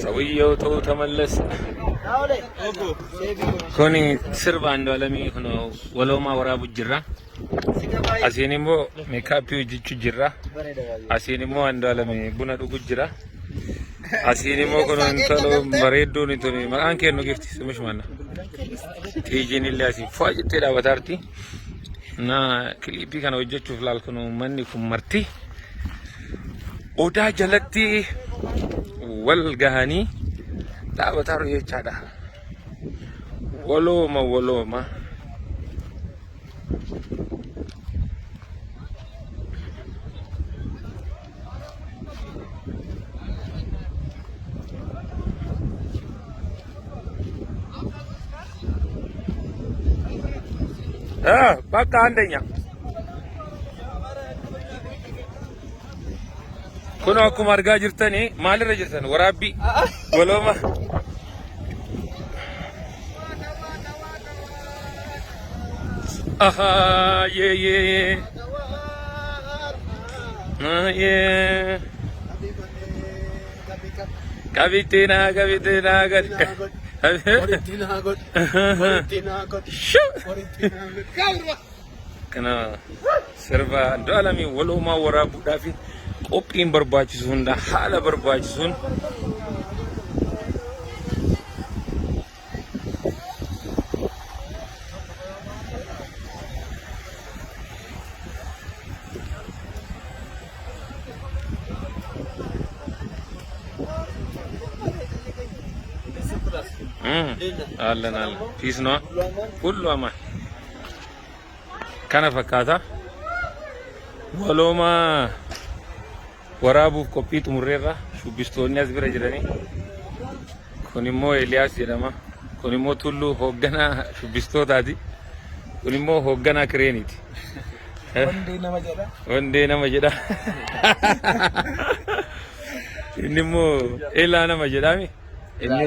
ሰውየው ተው ተመለስ። ኮኒ ስርባ እንደለሚ ሆኖ ወሎማ ወራቡ ጅራ አሲኒሞ ሜካፒው ጅቹ ጅራ አሲኒሞ እንደለሚ ቡና ዱጉ ጅራ አሲኒሞ ኮኖ እንተሎ በሬዶ ንቶኒ ማን ከኑ ጊፍት ስምሽ ማና ቲጂኒ ላሲ ፋጅቴ ዳባታርቲ እና ክሊፒ ከነ ወጀቹ ፍላልኩ ነው ማን ኩመርቲ ኦዳ ጀለቲ ወልጋኒ ዳባታሩ የቻዳ ወሎማ በቃ አንደኛ ኩኖ አኩማ አርጋ ጅርተኒ ማልረ ጅርተን ወራቢ ወሎማ አሃ የ ከቢቴና ገድ kana sirba dalami waloma warabu dafi qophiin barbaachisun da hala barbaachisun አለን ፒስ ነው ሁሉ አማን kana fakkaata walooma waraabuuf qophii xumurreerra shubbistoonni as bira jiranii kun immoo Eliyaas jedhama kun immoo Tulluu hoogganaa shubbistootaati kun immoo hoogganaa kireeniiti wandee nama jedha inni immoo Elaa nama jedhami inni